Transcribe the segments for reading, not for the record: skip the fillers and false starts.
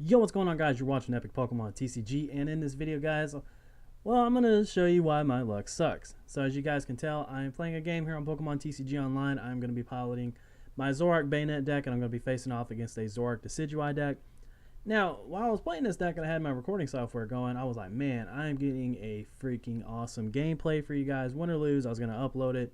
Yo, what's going on, guys? You're watching Epic Pokemon TCG, and in this video, guys, well, I'm going to show you why my luck sucks. So as you guys can tell, I'm playing a game here on Pokemon TCG Online. I'm going to be piloting my Zoroark Banette deck, and I'm going to be facing off against a Zoroark Decidueye deck. Now, while I was playing this deck and I had my recording software going, I was like, man, I am getting a freaking awesome gameplay for you guys. Win or lose, I was going to upload it,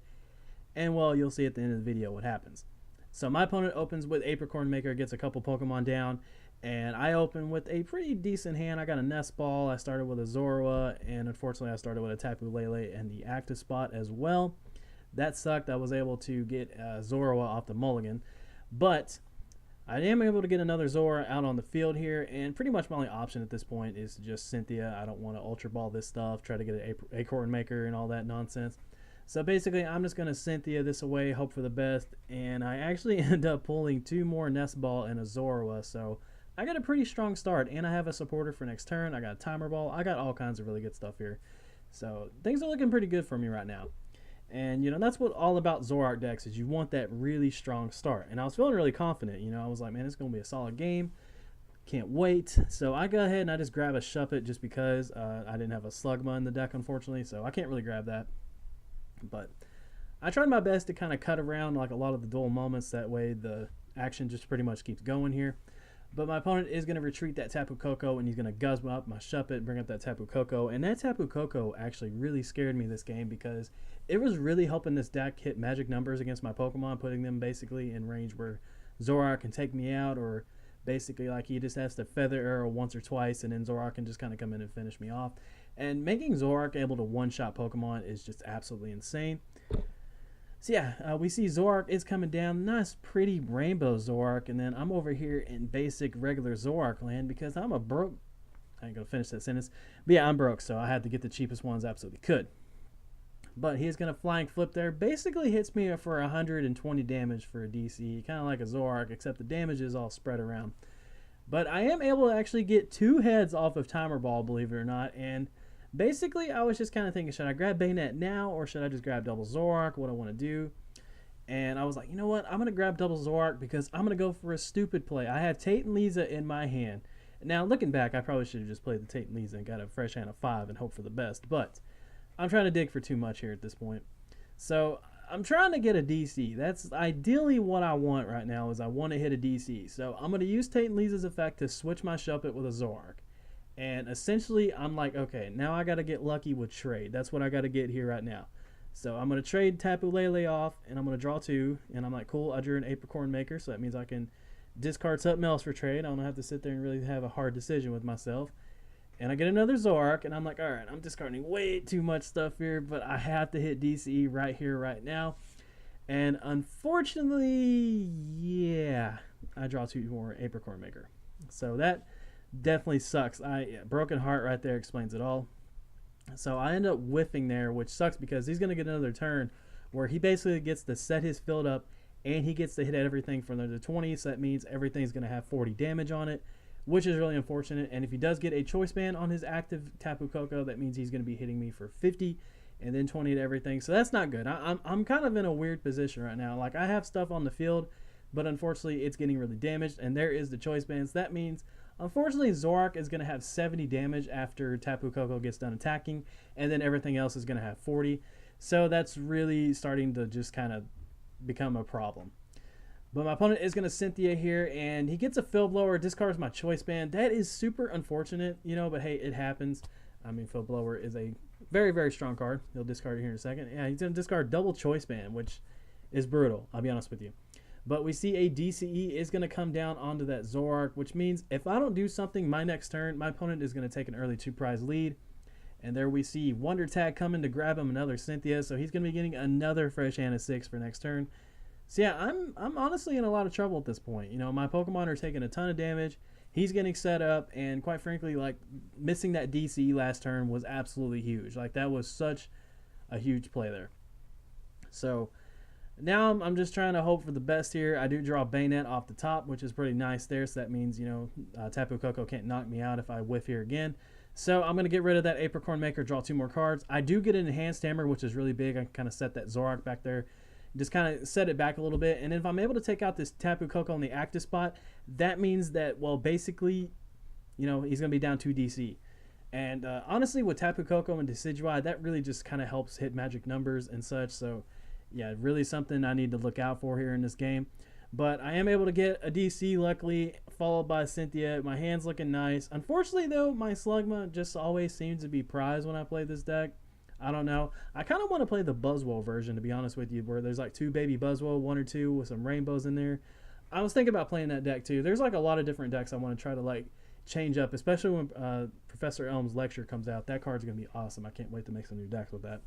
and well, you'll see at the end of the video what happens. So my opponent opens with Apricorn Maker, gets a couple Pokemon down, and I open with a pretty decent hand. I got a Nest Ball, I started with a Zoroark, and unfortunately I started with a Tapu Lele and the active spot as well. That sucked. I was able to get Zoroark off the mulligan, but I am able to get another Zoroark out on the field here, and pretty much my only option at this point is to just Cynthia. I don't want to Ultra Ball this stuff, try to get an Acorn Maker and all that nonsense. So basically, I'm just going to Cynthia this away, hope for the best, and I actually end up pulling two more Nest Ball and a Zoroark, so I got a pretty strong start, and I have a supporter for next turn. I got a Timer Ball. I got all kinds of really good stuff here. So things are looking pretty good for me right now. And, you know, that's what all about Zoroark decks is you want that really strong start. And I was feeling really confident. You know, I was like, man, it's going to be a solid game. Can't wait. So I go ahead and I just grab a Shuppet just because I didn't have a Slugma in the deck, unfortunately. So I can't really grab that. But I tried my best to kind of cut around like a lot of the dual moments. That way the action just pretty much keeps going here. But my opponent is going to retreat that Tapu Koko, and he's going to guzzle up my Shuppet, bring up that Tapu Koko. And that Tapu Koko actually really scared me this game because it was really helping this deck hit magic numbers against my Pokemon, putting them basically in range where Zoroark can take me out, or basically like he just has to Feather Arrow once or twice, and then Zoroark can just kind of come in and finish me off. And making Zoroark able to one-shot Pokemon is just absolutely insane. So yeah, we see Zoroark is coming down. Nice, pretty rainbow Zoroark. And then I'm over here in basic regular Zoroark land because I'm a broke. I ain't going to finish that sentence. But yeah, I'm broke, so I had to get the cheapest ones I absolutely could. But he's going to Flying Flip there. Basically hits me for 120 damage for a DC. Kind of like a Zoroark, except the damage is all spread around. But I am able to actually get two heads off of Timer Ball, believe it or not. And basically, I was just kind of thinking, should I grab Banette now or should I just grab double Zoroark? What I want to do. And I was like, you know what? I'm going to grab double Zoroark because I'm going to go for a stupid play. I have Tate and Lisa in my hand. Now, looking back, I probably should have just played the Tate and Lisa and got a fresh hand of 5 and hope for the best. But I'm trying to dig for too much here at this point. So I'm trying to get a DC. That's ideally what I want right now is I want to hit a DC. So I'm going to use Tate and Lisa's effect to switch my Shuppet with a Zoroark. And essentially, I'm like, okay, now I got to get lucky with trade. That's what I got to get here right now. So I'm going to trade Tapu Lele off, and I'm going to draw 2. And I'm like, cool, I drew an Apricorn Maker, so that means I can discard something else for trade. I don't have to sit there and really have a hard decision with myself. And I get another Zoroark, and I'm like, all right, I'm discarding way too much stuff here, but I have to hit DCE right here, right now. And unfortunately, yeah, I draw 2 more Apricorn Maker. So that definitely sucks. Broken Heart right there explains it all. So I end up whiffing there, which sucks because he's going to get another turn where he basically gets to set his field up and he gets to hit everything from the 20. So that means everything's going to have 40 damage on it, which is really unfortunate. And if he does get a Choice Band on his active Tapu Koko, that means he's going to be hitting me for 50 and then 20 to everything. So that's not good. I'm kind of in a weird position right now. Like I have stuff on the field, but unfortunately it's getting really damaged. And there is the Choice Bands. That means unfortunately, Zoroark is going to have 70 damage after Tapu Koko gets done attacking, and then everything else is going to have 40. So that's really starting to just kind of become a problem. But my opponent is going to Cynthia here, and he gets a Field Blower, discards my Choice Band. That is super unfortunate, you know, but hey, it happens. I mean, Field Blower is a very, very strong card. He'll discard it here in a second. Yeah, he's going to discard double Choice Band, which is brutal, I'll be honest with you. But we see a DCE is going to come down onto that Zoroark, which means if I don't do something my next turn, my opponent is going to take an early 2-prize lead. And there we see Wonder Tag coming to grab him another Cynthia, so he's going to be getting another fresh hand of 6 for next turn. So yeah, I'm honestly in a lot of trouble at this point. You know, my Pokemon are taking a ton of damage. He's getting set up, and quite frankly, like missing that DCE last turn was absolutely huge. Like that was such a huge play there. So now I'm just trying to hope for the best here. I do draw Banette off the top, which is pretty nice there. So that means, you know, Tapu Koko can't knock me out if I whiff here again. So I'm going to get rid of that Apricorn Maker, draw 2 more cards. I do get an Enhanced Hammer, which is really big. I can kind of set that Zoroark back there. Just kind of set it back a little bit. And if I'm able to take out this Tapu Koko on the active spot, that means that, well, basically you know, he's going to be down 2 DC. And honestly, with Tapu Koko and Decidueye, that really just kind of helps hit magic numbers and such. So, yeah, really something I need to look out for here in this game. But I am able to get a DC, luckily, followed by Cynthia. My hand's looking nice. Unfortunately, though, my Slugma just always seems to be prized when I play this deck. I don't know. I kind of want to play the Buzzwole version, to be honest with you, where there's like 2 baby Buzzwole, 1 or 2 with some rainbows in there. I was thinking about playing that deck, too. There's like a lot of different decks I want to try to like change up, especially when Professor Elm's lecture comes out. That card's going to be awesome. I can't wait to make some new decks with that.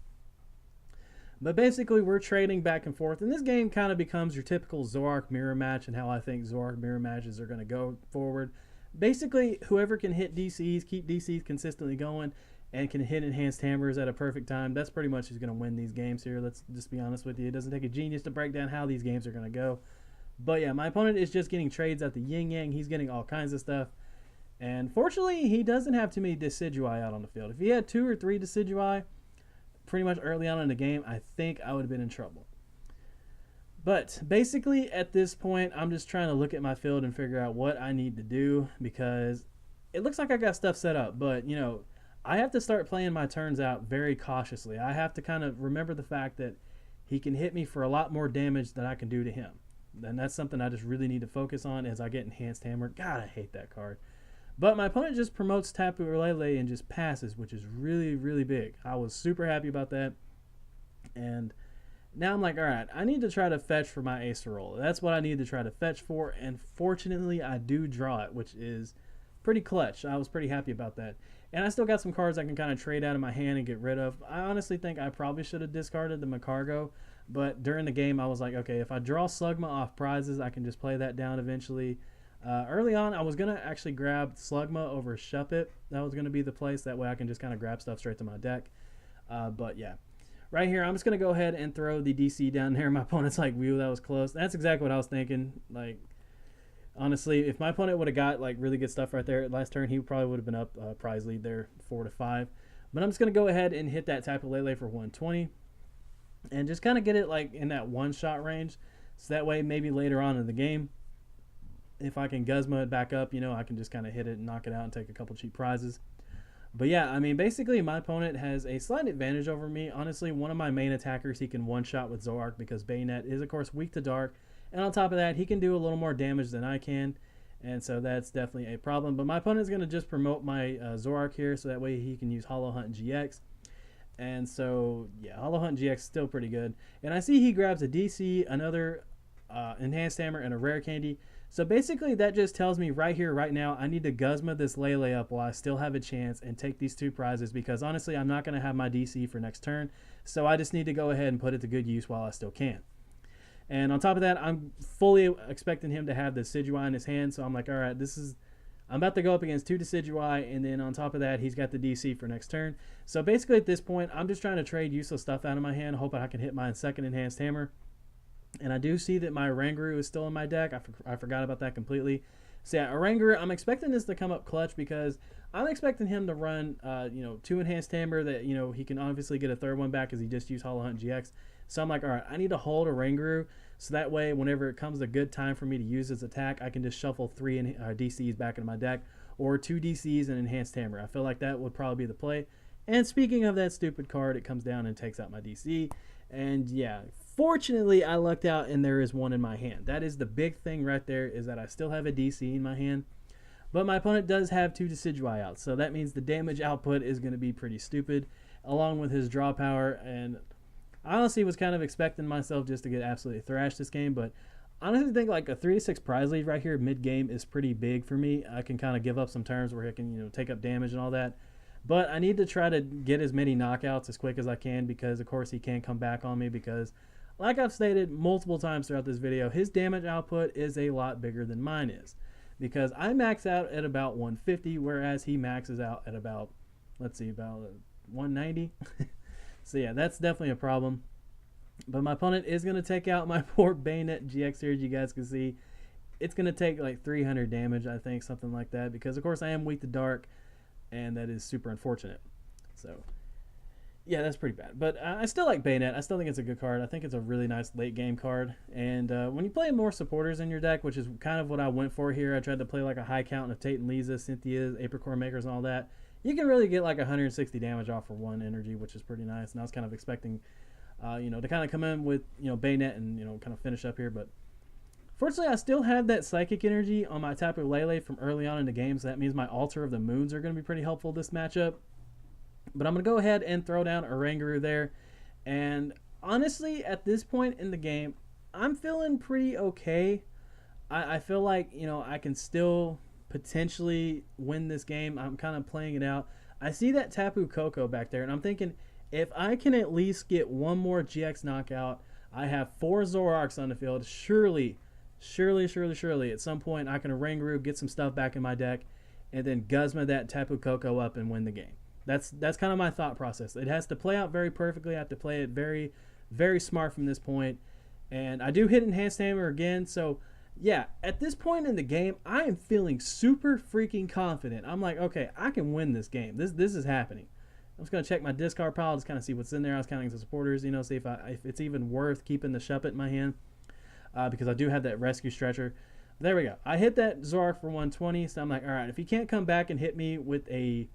But basically, we're trading back and forth, and this game kind of becomes your typical Zoroark mirror match and how I think Zoroark mirror matches are going to go forward. Basically, whoever can hit DCs, keep DCs consistently going, and can hit enhanced hammers at a perfect time, that's pretty much who's going to win these games here. Let's just be honest with you. It doesn't take a genius to break down how these games are going to go. But yeah, my opponent is just getting trades at the yin-yang. He's getting all kinds of stuff. And fortunately, he doesn't have too many Decidueye out on the field. If he had 2 or 3 Decidueye pretty much early on in the game, I think I would have been in trouble. But basically, at this point, I'm just trying to look at my field and figure out what I need to do, because it looks like I got stuff set up. But, you know, I have to start playing my turns out very cautiously. I have to kind of remember the fact that he can hit me for a lot more damage than I can do to him. And that's something I just really need to focus on as I get Enhanced Hammer. God, I hate that card. But my opponent just promotes Tapu Lele and just passes, which is really, really big. I was super happy about that. And now I'm like, all right, I need to try to fetch for my Acerola. That's what I need to try to fetch for. And fortunately, I do draw it, which is pretty clutch. I was pretty happy about that. And I still got some cards I can kind of trade out of my hand and get rid of. I honestly think I probably should have discarded the Ptcgo. But during the game, I was like, okay, if I draw Slugma off prizes, I can just play that down eventually. Early on, I was going to actually grab Slugma over Shuppet. That was going to be the place. That way I can just kind of grab stuff straight to my deck. But yeah. Right here, I'm just going to go ahead and throw the DC down there. My opponent's like, whew, that was close. That's exactly what I was thinking. Like, honestly, if my opponent would have got like really good stuff right there last turn, he probably would have been up prize lead there 4-5. But I'm just going to go ahead and hit that Tapu Lele for 120. And just kind of get it like in that one-shot range. So that way, maybe later on in the game, if I can Guzma it back up, you know, I can just kind of hit it and knock it out and take a couple cheap prizes. But yeah, I mean, basically my opponent has a slight advantage over me. Honestly, one of my main attackers, he can one-shot with Zoroark because Banette is, of course, weak to dark. And on top of that, he can do a little more damage than I can. And so that's definitely a problem. But my opponent is going to just promote my Zoroark here, so that way he can use Hollow Hunt GX. And so, yeah, Hollow Hunt GX is still pretty good. And I see he grabs a DC, another Enhanced Hammer, and a Rare Candy. So basically, that just tells me right here, right now, I need to Guzma this Lele up while I still have a chance and take these 2 prizes, because honestly, I'm not going to have my DC for next turn. So I just need to go ahead and put it to good use while I still can. And on top of that, I'm fully expecting him to have the Decidueye in his hand. So I'm like, all right, I'm about to go up against 2 Decidueye, and then on top of that, he's got the DC for next turn. So basically at this point, I'm just trying to trade useless stuff out of my hand, hoping I can hit my second Enhanced Hammer. And I do see that my Oranguru is still in my deck. I forgot about that completely. So yeah, Oranguru, I'm expecting this to come up clutch, because I'm expecting him to run, 2 Enhanced Hammer that, he can obviously get a third one back because he just used Hollow Hunt GX. So I'm like, all right, I need to hold Oranguru, so that way whenever it comes a good time for me to use his attack, I can just shuffle 3 DCs back into my deck, or 2 DCs and Enhanced Hammer. I feel like that would probably be the play. And speaking of that stupid card, it comes down and takes out my DC. And yeah, fortunately, I lucked out and there is 1 in my hand. That is the big thing right there, is that I still have a DC in my hand. But my opponent does have 2 Decidueye out, so that means the damage output is going to be pretty stupid, along with his draw power. And I honestly was kind of expecting myself just to get absolutely thrashed this game, but I honestly think like a 3-6 prize lead right here mid-game is pretty big for me. I can kind of give up some turns where I can, take up damage and all that. But I need to try to get as many knockouts as quick as I can, because, of course, he can't come back on me, because, like I've stated multiple times throughout this video, his damage output is a lot bigger than mine is. Because I max out at about 150, whereas he maxes out at about, about 190. So, yeah, that's definitely a problem. But my opponent is going to take out my poor Banette GX here, as you guys can see. It's going to take like 300 damage, I think, something like that, because, of course, I am weak to dark. And that is super unfortunate. So, Yeah, that's pretty bad. But I still like Banette. I still think it's a good card. I think it's a really nice late game card. And when you play more supporters in your deck, which is kind of what I went for here, I tried to play like a high count of Tate and Lisa, Cynthia, Apricorn Makers, and all that. You can really get like 160 damage off for one energy, which is pretty nice. And I was kind of expecting, to kind of come in with, Banette and, kind of finish up here. But fortunately, I still have that Psychic energy on my Tapu Lele from early on in the game. So that means my Altar of the Moons are going to be pretty helpful this matchup. But I'm going to go ahead and throw down Oranguru there. And honestly, at this point in the game, I'm feeling pretty okay. I feel like, I can still potentially win this game. I'm kind of playing it out. I see that Tapu Koko back there, and I'm thinking if I can at least get one more GX knockout, I have 4 Zoroarks on the field. Surely, at some point I can Oranguru, get some stuff back in my deck, and then Guzma that Tapu Koko up and win the game. That's kind of my thought process. It has to play out very perfectly. I have to play it very, very smart from this point. And I do hit Enhanced Hammer again. So, yeah, at this point in the game, I am feeling super freaking confident. I'm like, okay, I can win this game. This is happening. I'm just going to check my discard pile, just kind of see what's in there. I was counting the supporters, see if it's even worth keeping the Shuppet in my hand. Because I do have that Rescue Stretcher. There we go. I hit that Zoroark for 120. So I'm like, all right, if he can't come back and hit me with a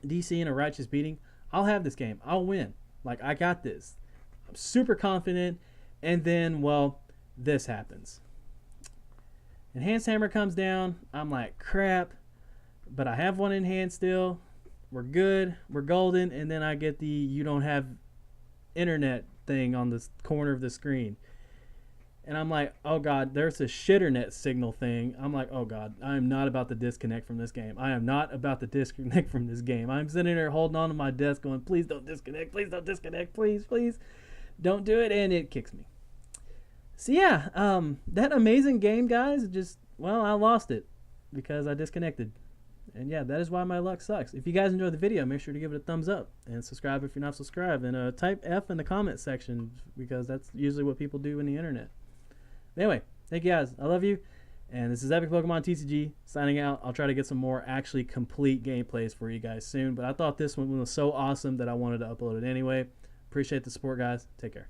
DC and a Righteous Beating, I'll have this game. I'll win. Like, I got this. I'm super confident. And then, well, this happens. Enhanced Hammer comes down. I'm like, crap. But I have one in hand still. We're good. We're golden. And then I get the you don't have internet thing on the corner of the screen. And I'm like, oh, God, there's a shitternet signal thing. I'm like, oh, God, I am not about to disconnect from this game. I am not about to disconnect from this game. I'm sitting there holding on to my desk going, please don't disconnect. Please don't disconnect. Please, please don't do it. And it kicks me. So, yeah, that amazing game, guys, I lost it because I disconnected. And, yeah, that is why my luck sucks. If you guys enjoyed the video, make sure to give it a thumbs up. And subscribe if you're not subscribed. And type F in the comment section because that's usually what people do on the internet. Anyway, thank you guys. I love you. And this is Epic Pokemon TCG signing out. I'll try to get some more actually complete gameplays for you guys soon. But I thought this one was so awesome that I wanted to upload it anyway. Appreciate the support, guys. Take care.